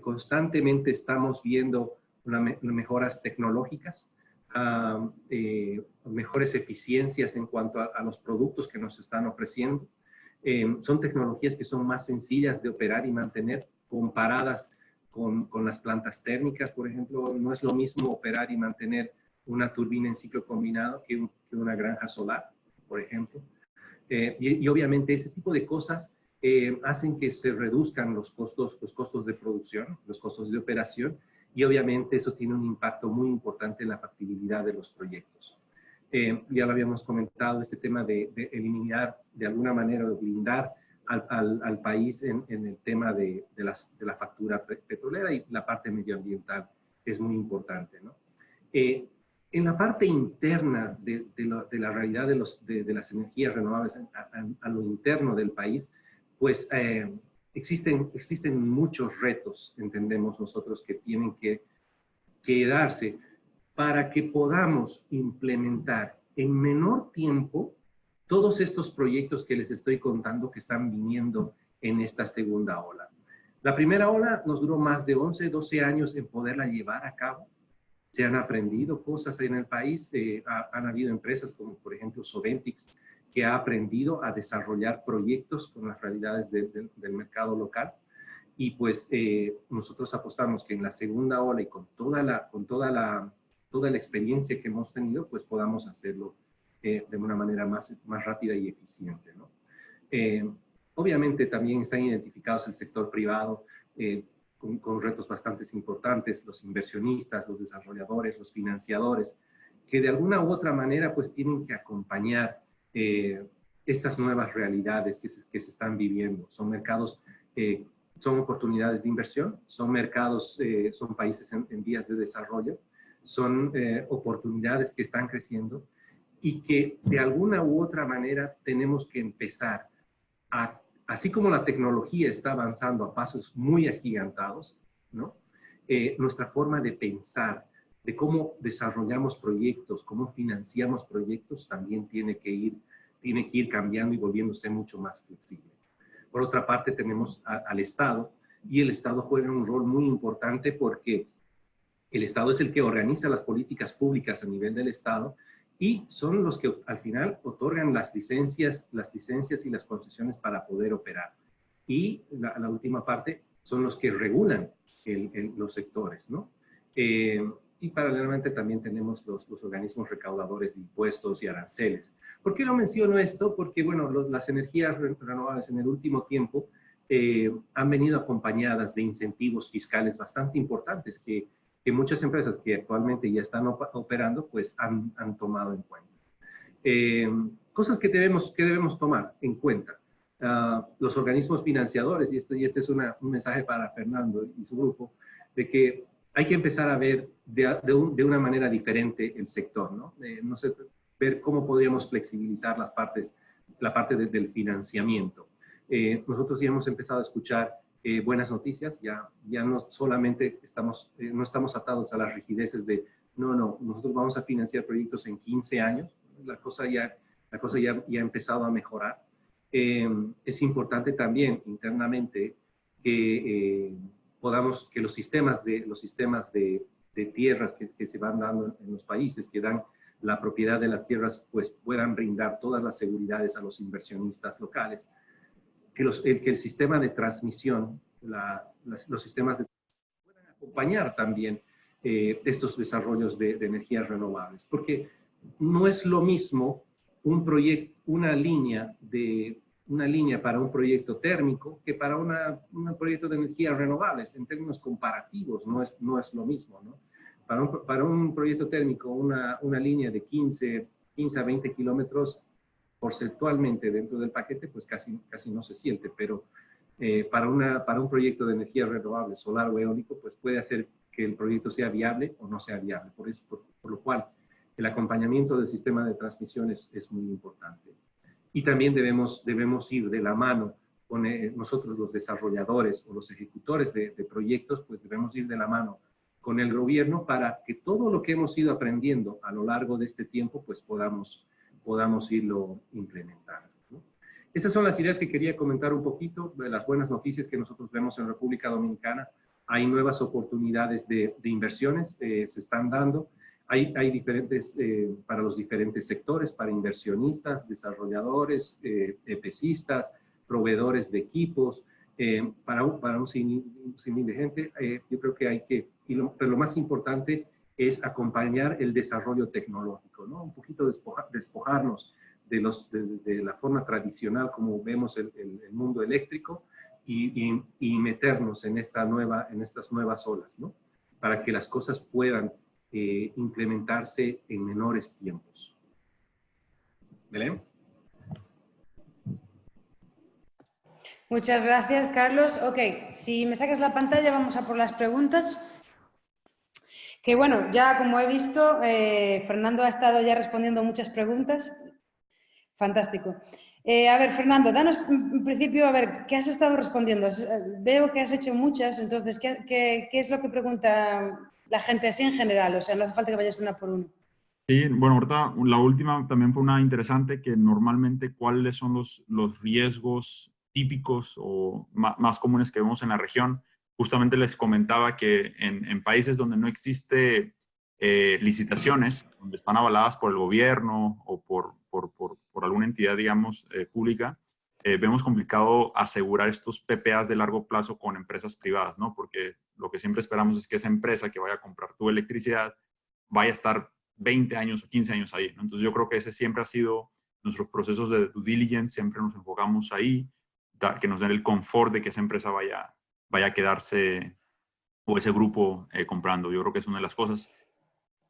constantemente estamos viendo mejoras tecnológicas, mejores eficiencias en cuanto a los productos que nos están ofreciendo. Son tecnologías que son más sencillas de operar y mantener comparadas con las plantas térmicas, por ejemplo. No es lo mismo operar y mantener una turbina en ciclo combinado que una granja solar, por ejemplo. Y obviamente ese tipo de cosas hacen que se reduzcan los costos de producción, los costos de operación, y obviamente eso tiene un impacto muy importante en la factibilidad de los proyectos. Ya lo habíamos comentado, este tema de eliminar, de alguna manera, de blindar al país en el tema de la factura petrolera, y la parte medioambiental es muy importante, ¿no? En la parte interna de la realidad de las energías renovables a lo interno del país, pues existen muchos retos, entendemos nosotros, que que darse para que podamos implementar en menor tiempo todos estos proyectos que les estoy contando que están viniendo en esta segunda ola. La primera ola nos duró más de 11, 12 años en poderla llevar a cabo. Se han aprendido cosas en el país. Han habido empresas como, por ejemplo, Soventix, que ha aprendido a desarrollar proyectos con las realidades del mercado local. Y pues nosotros apostamos que en la segunda ola y con toda la experiencia que hemos tenido, pues podamos hacerlo de una manera más rápida y eficiente, ¿no? Obviamente también están identificados el sector privado con retos bastante importantes, los inversionistas, los desarrolladores, los financiadores, que de alguna u otra manera pues tienen que acompañar estas nuevas realidades que se están viviendo. Son mercados, son oportunidades de inversión, son mercados, son países en vías de desarrollo, son oportunidades que están creciendo y que de alguna u otra manera tenemos que empezar a, así como la tecnología está avanzando a pasos muy agigantados, ¿no? Nuestra forma de pensar, de cómo desarrollamos proyectos, cómo financiamos proyectos, también tiene que ir cambiando y volviéndose mucho más flexible. Por otra parte, tenemos al Estado, y el Estado juega un rol muy importante porque el Estado es el que organiza las políticas públicas a nivel del Estado y son los que al final otorgan las licencias y las concesiones para poder operar. Y la última parte son los que regulan los sectores, ¿no? Y paralelamente también tenemos los organismos recaudadores de impuestos y aranceles. ¿Por qué lo menciono esto? Porque, bueno, las energías renovables en el último tiempo han venido acompañadas de incentivos fiscales bastante importantes que muchas empresas que actualmente ya están operando, pues han tomado en cuenta. Cosas que debemos tomar en cuenta. Los organismos financiadores, y este es un mensaje para Fernando y su grupo, de que hay que empezar a ver de una manera diferente el sector, ¿no? No sé, ver cómo podríamos flexibilizar la parte del financiamiento. Nosotros ya hemos empezado a escuchar buenas noticias, ya no solamente no estamos atados a las rigideces de, no, nosotros vamos a financiar proyectos en 15 años, la cosa ya ha empezado a mejorar. Es importante también internamente que que los sistemas de tierras que se van dando en los países, que dan la propiedad de las tierras, pues puedan brindar todas las seguridades a los inversionistas locales. Que el sistema de transmisión, los sistemas puedan acompañar también estos desarrollos de energías renovables. Porque no es lo mismo una línea para un proyecto térmico que para un proyecto de energías renovables. En términos comparativos no es lo mismo, ¿no? Para un proyecto térmico, una línea de 15 a 20 kilómetros, porcentualmente dentro del paquete, pues casi no se siente, pero para un proyecto de energía renovable, solar o eólico, pues puede hacer que el proyecto sea viable o no sea viable. Por lo cual, el acompañamiento del sistema de transmisión es muy importante. Y también debemos ir de la mano con nosotros los desarrolladores o los ejecutores de proyectos, pues debemos ir de la mano con el gobierno para que todo lo que hemos ido aprendiendo a lo largo de este tiempo, pues podamos irlo implementando, ¿no? Esas son las ideas que quería comentar un poquito, de las buenas noticias que nosotros vemos en República Dominicana. Hay nuevas oportunidades de inversiones, se están dando. Hay diferentes, para los diferentes sectores, para inversionistas, desarrolladores, EPCistas, proveedores de equipos, para un sinfín de gente. Yo creo que pero lo más importante es acompañar el desarrollo tecnológico, ¿no? Un poquito despojarnos de la forma tradicional como vemos el mundo eléctrico y meternos en estas nuevas olas, ¿no? Para que las cosas puedan implementarse en menores tiempos. ¿Belén? Muchas gracias, Carlos. Ok, si me sacas la pantalla, vamos a por las preguntas. Que bueno, ya como he visto, Fernando ha estado ya respondiendo muchas preguntas. Fantástico. A ver, Fernando, danos en principio, a ver, ¿qué has estado respondiendo? Veo que has hecho muchas, entonces, ¿qué es lo que pregunta la gente así en general, o sea, no hace falta que vayas una por uno. Sí, bueno, ahorita la última también fue una interesante, que normalmente cuáles son los riesgos típicos o más comunes que vemos en la región. Justamente les comentaba que en países donde no existe licitaciones, donde están avaladas por el gobierno o por alguna entidad, digamos, pública, vemos complicado asegurar estos PPAs de largo plazo con empresas privadas, ¿no? Porque lo que siempre esperamos es que esa empresa que vaya a comprar tu electricidad vaya a estar 20 años o 15 años ahí, ¿no? Entonces yo creo que ese siempre ha sido nuestros procesos de due diligence, siempre nos enfocamos ahí, que nos den el confort de que esa empresa vaya a quedarse o ese grupo comprando. Yo creo que es una de las cosas.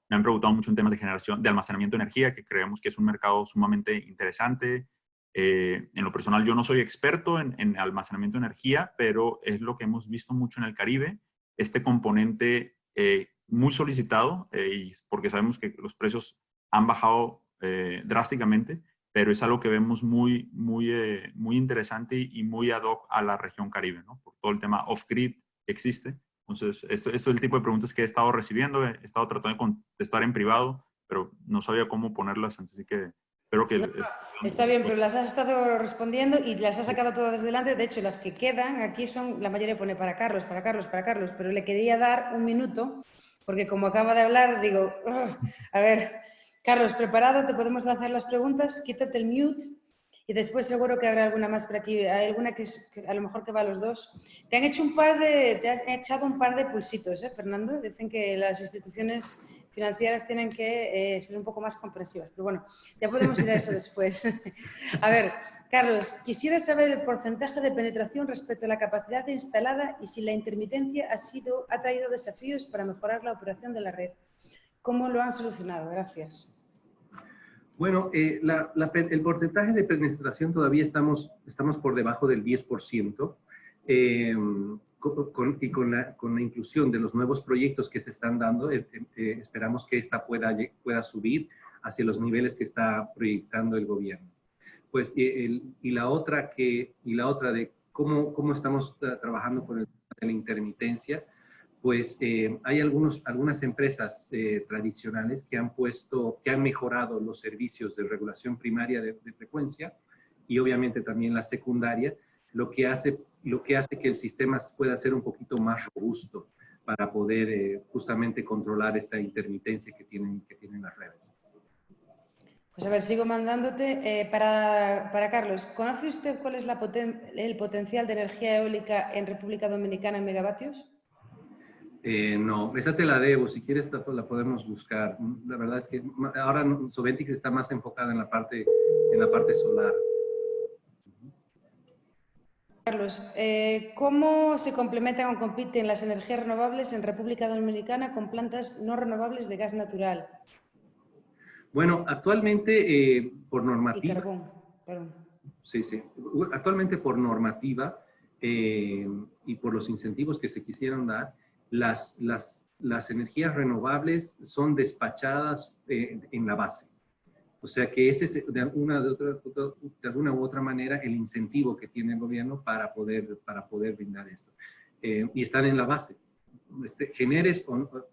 Me han preguntado mucho en temas de generación, de almacenamiento de energía, que creemos que es un mercado sumamente interesante. En lo personal, yo no soy experto en almacenamiento de energía, pero es lo que hemos visto mucho en el Caribe. Este componente muy solicitado, y porque sabemos que los precios han bajado drásticamente, pero es algo que vemos muy interesante y muy ad hoc a la región Caribe, ¿no? Por todo el tema off-grid que existe. Entonces, eso es el tipo de preguntas que he estado recibiendo. He estado tratando de contestar en privado, pero no sabía cómo ponerlas, así que espero que... No, está bien, pero las has estado respondiendo y las has sacado todas desde delante. De hecho, las que quedan aquí son, la mayoría pone para Carlos, pero le quería dar un minuto, porque como acaba de hablar, digo, a ver, Carlos, ¿preparado? ¿Te podemos lanzar las preguntas? Quítate el mute. Y después seguro que habrá alguna más por aquí. Hay alguna que a lo mejor que va a los dos. Te han echado un par de pulsitos, Fernando. Dicen que las instituciones financieras tienen que ser un poco más comprensivas. Pero bueno, ya podemos ir a eso después. A ver, Carlos, quisiera saber el porcentaje de penetración respecto a la capacidad instalada y si la intermitencia ha traído desafíos para mejorar la operación de la red. ¿Cómo lo han solucionado? Gracias. Bueno, el porcentaje de penetración todavía estamos por debajo del 10%, con la inclusión de los nuevos proyectos que se están dando, esperamos que esta pueda subir hacia los niveles que está proyectando el gobierno. Pues, y la otra de cómo estamos trabajando con la intermitencia, pues hay algunas empresas tradicionales que han mejorado los servicios de regulación primaria de frecuencia y obviamente también la secundaria, lo que hace que el sistema pueda ser un poquito más robusto para poder justamente controlar esta intermitencia que tienen las redes. Pues a ver, sigo mandándote. Para Carlos, ¿conoce usted cuál es el potencial de energía eólica en República Dominicana en megavatios? No, esa te la debo. Si quieres, la podemos buscar. La verdad es que ahora Soventix está más enfocada en la parte solar. Carlos, ¿cómo se complementan o compiten las energías renovables en República Dominicana con plantas no renovables de gas natural? Bueno, actualmente por normativa... Y carbón, perdón. Sí. Actualmente por normativa y por los incentivos que se quisieron dar, las energías renovables son despachadas en la base. O sea que ese es de alguna u otra manera el incentivo que tiene el gobierno para poder brindar esto. Y están en la base.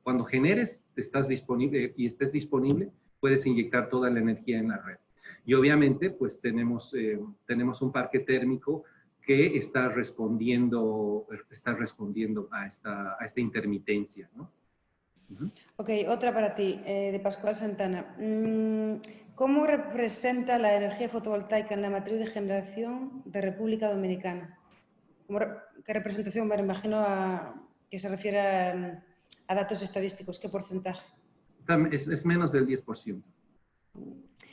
Cuando generes, estás disponible y estés disponible, puedes inyectar toda la energía en la red. Y obviamente, pues tenemos un parque térmico que está respondiendo a esta intermitencia, ¿no? Ok, otra para ti, de Pascual Santana. ¿Cómo representa la energía fotovoltaica en la matriz de generación de República Dominicana? ¿Qué representación? Me imagino que se refiere a datos estadísticos. ¿Qué porcentaje? Es menos del 10%.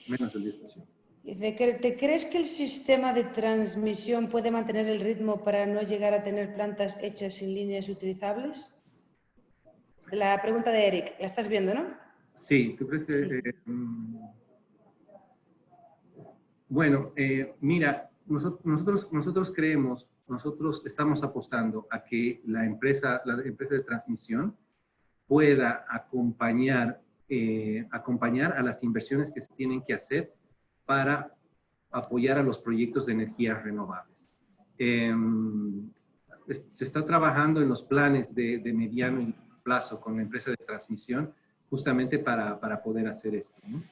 Menos del 10%. ¿Te crees que el sistema de transmisión puede mantener el ritmo para no llegar a tener plantas hechas sin líneas utilizables? La pregunta de Eric, la estás viendo, ¿no? Sí, ¿tú crees que...? Sí. Bueno, mira, nosotros estamos apostando a que la empresa de transmisión pueda acompañar a las inversiones que se tienen que hacer para apoyar a los proyectos de energías renovables. Se está trabajando en los planes de mediano plazo con la empresa de transmisión justamente para poder hacer esto, ¿no?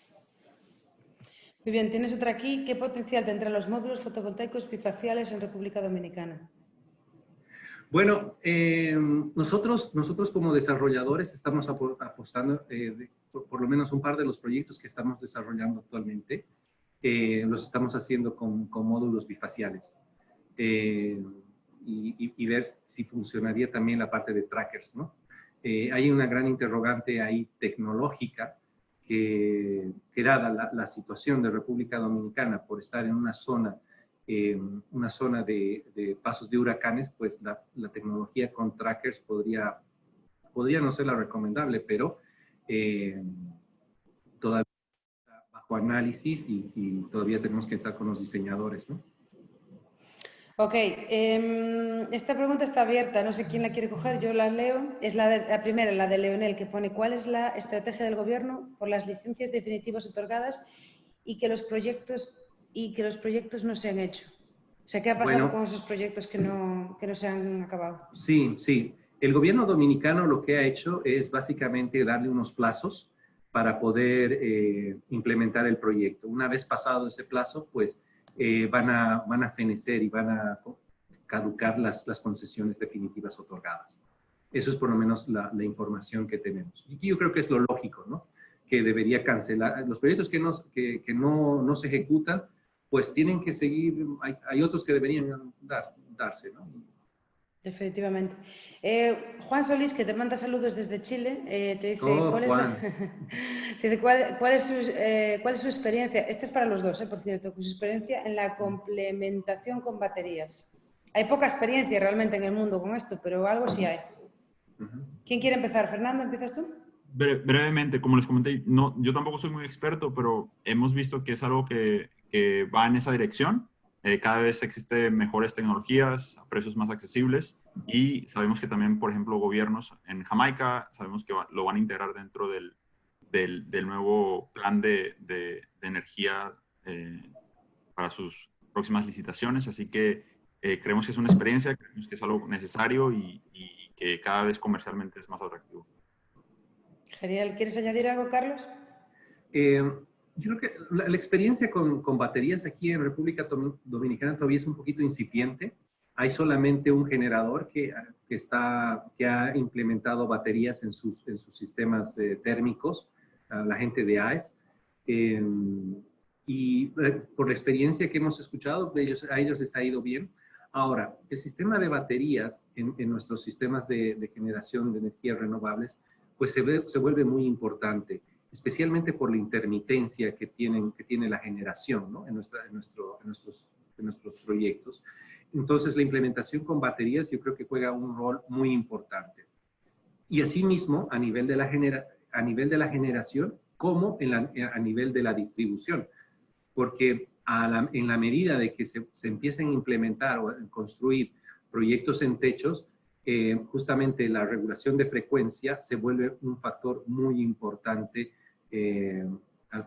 Muy bien, tienes otra aquí. ¿Qué potencial tendrán los módulos fotovoltaicos bifaciales en República Dominicana? Bueno, nosotros como desarrolladores estamos apostando, por lo menos un par de los proyectos que estamos desarrollando actualmente, los estamos haciendo con módulos bifaciales. Y ver si funcionaría también la parte de trackers, ¿no? Hay una gran interrogante ahí tecnológica que dada la situación de República Dominicana por estar en una zona de pasos de huracanes, pues la tecnología con trackers podría no ser la recomendable, pero todavía está bajo análisis y todavía tenemos que estar con los diseñadores, ¿no? Ok, esta pregunta está abierta, no sé quién la quiere coger, yo la leo. Es la primera, la de Leonel, que pone: ¿cuál es la estrategia del gobierno por las licencias definitivas otorgadas y que los proyectos no se han hecho? O sea, ¿qué ha pasado con esos proyectos que no se han acabado? Sí, sí. El gobierno dominicano lo que ha hecho es básicamente darle unos plazos para poder implementar el proyecto. Una vez pasado ese plazo, pues van a fenecer y van a caducar las concesiones definitivas otorgadas. Eso es por lo menos la información que tenemos. Y yo creo que es lo lógico, ¿no? Que debería cancelar. Los proyectos que no se ejecutan, pues tienen que seguir, hay otros que deberían darse, ¿no? Definitivamente. Juan Solís, que te manda saludos desde Chile, te dice, ¿cuál es su experiencia? Esta es para los dos, por cierto, su experiencia en la complementación con baterías. Hay poca experiencia realmente en el mundo con esto, pero algo sí hay. ¿Quién quiere empezar? Fernando, ¿empiezas tú? Brevemente, como les comenté, no, yo tampoco soy muy experto, pero hemos visto que es algo que va en esa dirección. Cada vez existen mejores tecnologías a precios más accesibles y sabemos que también, por ejemplo, gobiernos en Jamaica, sabemos que lo van a integrar dentro del nuevo plan de energía para sus próximas licitaciones. Así que creemos que es una experiencia, creemos que es algo necesario y que cada vez comercialmente es más atractivo. Genial. ¿Quieres añadir algo, Carlos? Yo creo que la experiencia con baterías aquí en República Dominicana todavía es un poquito incipiente. Hay solamente un generador que ha implementado baterías en sus sistemas térmicos, la gente de AES. Y por la experiencia que hemos escuchado, a ellos les ha ido bien. Ahora, el sistema de baterías en nuestros sistemas de generación de energías renovables, pues se vuelve muy importante, especialmente por la intermitencia que tiene la generación, ¿no? en nuestros proyectos. Entonces, la implementación con baterías yo creo que juega un rol muy importante. Y asimismo, a nivel de la generación, como a nivel de la distribución. Porque en la medida de que se empiecen a implementar o a construir proyectos en techos, justamente la regulación de frecuencia se vuelve un factor muy importante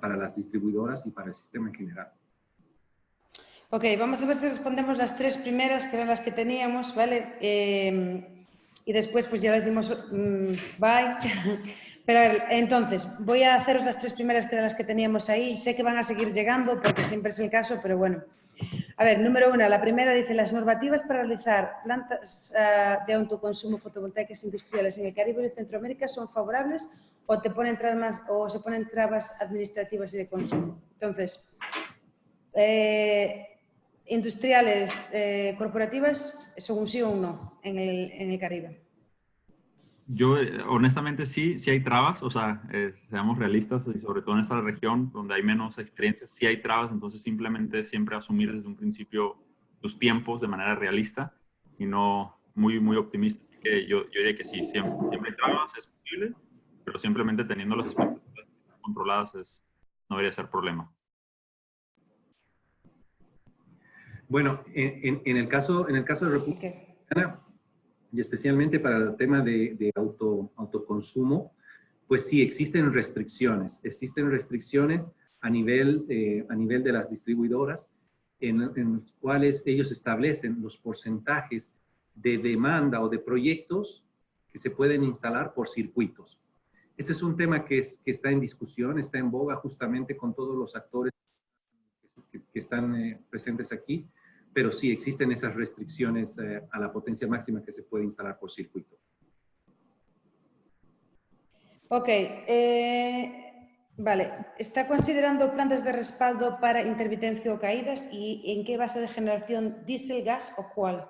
para las distribuidoras y para el sistema en general. Ok, vamos a ver si respondemos las tres primeras, que eran las que teníamos, ¿vale? Y después pues ya decimos bye. Pero a ver, entonces, voy a haceros las tres primeras, que eran las que teníamos ahí. Sé que van a seguir llegando porque siempre es el caso, pero bueno. A ver, número 1, la primera dice: las normativas para realizar plantas de autoconsumo fotovoltaicas industriales en el Caribe y Centroamérica son favorables o se ponen trabas administrativas y de consumo. Entonces, industriales, corporativas, ¿son un sí o un no en el Caribe? Yo, honestamente, sí hay trabas, o sea, seamos realistas, y sobre todo en esta región donde hay menos experiencia, sí hay trabas, entonces simplemente siempre asumir desde un principio los tiempos de manera realista y no muy optimista. Así que yo diría que sí, siempre hay trabas, es posible, pero simplemente teniendo las expectativas controladas no debería ser problema. Bueno, en el caso de República Dominicana, y especialmente para el tema de autoconsumo, pues sí, existen restricciones. Existen restricciones a nivel de las distribuidoras en los cuales ellos establecen los porcentajes de demanda o de proyectos que se pueden instalar por circuitos. Ese es un tema que está en discusión, está en boga justamente con todos los actores que están presentes aquí, pero sí existen esas restricciones a la potencia máxima que se puede instalar por circuito. Ok, vale. ¿Está considerando plantas de respaldo para intermitencia o caídas? ¿Y en qué base de generación? ¿Diesel, gas o cuál?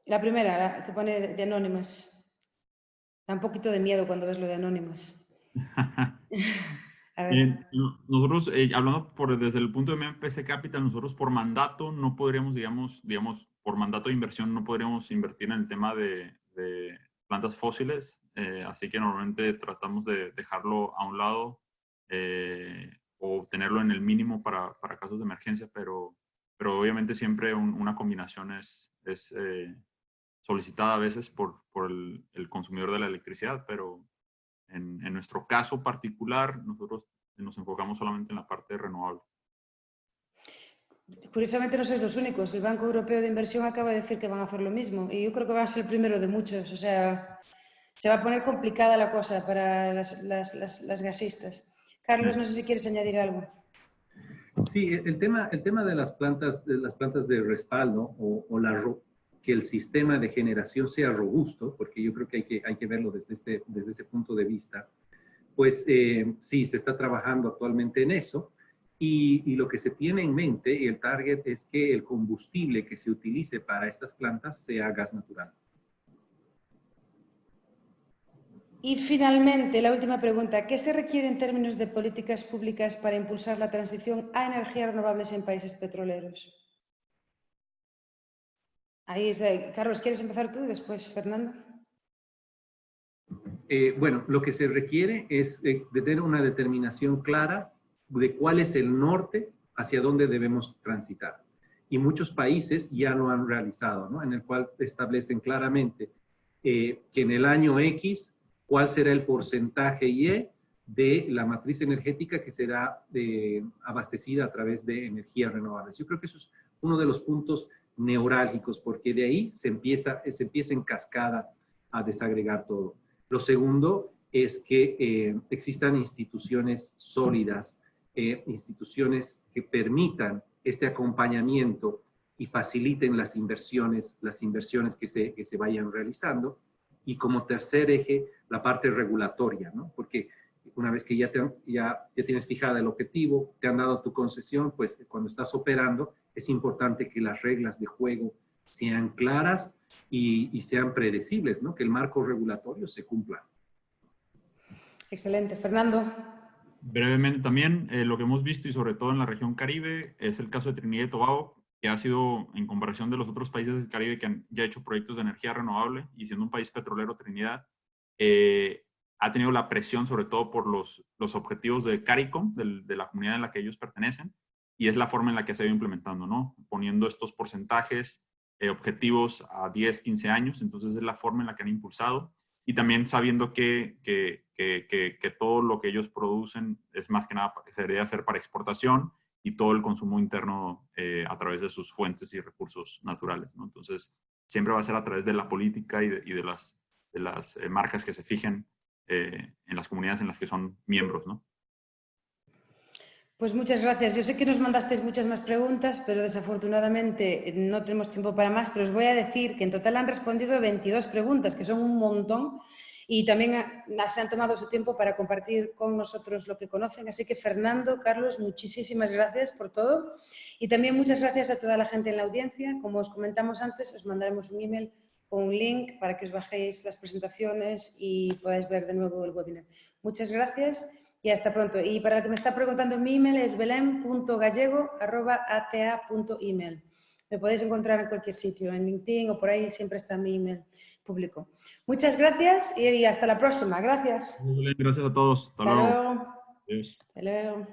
La primera, la que pone de anónimas. Da un poquito de miedo cuando ves lo de anónimas. A ver. Nosotros, hablando desde el punto de MPC Capital, nosotros por mandato no podríamos, digamos, por mandato de inversión no podríamos invertir en el tema de plantas fósiles, así que normalmente tratamos de dejarlo a un lado o tenerlo en el mínimo para casos de emergencia, pero obviamente siempre una combinación es solicitada a veces por el consumidor de la electricidad, pero en nuestro caso particular, nosotros nos enfocamos solamente en la parte renovable. Curiosamente no sois los únicos. El Banco Europeo de Inversión acaba de decir que van a hacer lo mismo y yo creo que va a ser el primero de muchos. O sea, se va a poner complicada la cosa para las gasistas. Carlos, no sé si quieres añadir algo. Sí, el tema de las plantas de respaldo que el sistema de generación sea robusto, porque yo creo que hay que verlo desde ese punto de vista, pues sí, se está trabajando actualmente en eso y lo que se tiene en mente y el target es que el combustible que se utilice para estas plantas sea gas natural. Y finalmente, la última pregunta. ¿Qué se requiere en términos de políticas públicas para impulsar la transición a energías renovables en países petroleros? Ahí es, Carlos, ¿quieres empezar tú y después Fernando? Bueno, lo que se requiere es de tener una determinación clara de cuál es el norte hacia dónde debemos transitar. Y muchos países ya lo han realizado, ¿no? En el cual establecen claramente que en el año X, cuál será el porcentaje Y de la matriz energética que será abastecida a través de energías renovables. Yo creo que eso es uno de los puntos neurálgicos, porque de ahí se empieza en cascada a desagregar todo. Lo segundo es que existan instituciones sólidas, instituciones que permitan este acompañamiento y faciliten las inversiones que se vayan realizando. Y como tercer eje, la parte regulatoria, ¿no? Porque una vez que ya tienes fijada el objetivo, te han dado tu concesión, pues cuando estás operando es importante que las reglas de juego sean claras y sean predecibles, ¿no? Que el marco regulatorio se cumpla. Excelente. Fernando. Brevemente también, lo que hemos visto y sobre todo en la región Caribe es el caso de Trinidad y Tobago, que ha sido, en comparación de los otros países del Caribe que han ya hecho proyectos de energía renovable, y siendo un país petrolero, Trinidad, ha tenido la presión sobre todo por los objetivos de CARICOM, de la comunidad en la que ellos pertenecen, y es la forma en la que se ha ido implementando, ¿no? Poniendo estos porcentajes, objetivos a 10, 15 años, entonces es la forma en la que han impulsado, y también sabiendo que todo lo que ellos producen es más que nada, se debería hacer para exportación, y todo el consumo interno a través de sus fuentes y recursos naturales, ¿no? Entonces, siempre va a ser a través de la política y de las marcas que se fijen en las comunidades en las que son miembros, ¿no? Pues muchas gracias. Yo sé que nos mandasteis muchas más preguntas, pero desafortunadamente no tenemos tiempo para más, pero os voy a decir que en total han respondido 22 preguntas, que son un montón, y también se han tomado su tiempo para compartir con nosotros lo que conocen. Así que Fernando, Carlos, muchísimas gracias por todo. Y también muchas gracias a toda la gente en la audiencia. Como os comentamos antes, os mandaremos un email con un link para que os bajéis las presentaciones y podáis ver de nuevo el webinar. Muchas gracias. Y hasta pronto. Y para el que me está preguntando, mi email es belén.gallego@ata.email. Me podéis encontrar en cualquier sitio, en LinkedIn o por ahí, siempre está mi email público. Muchas gracias y hasta la próxima. Gracias. Gracias a todos. Hasta luego. Luego. Adiós. Hasta luego.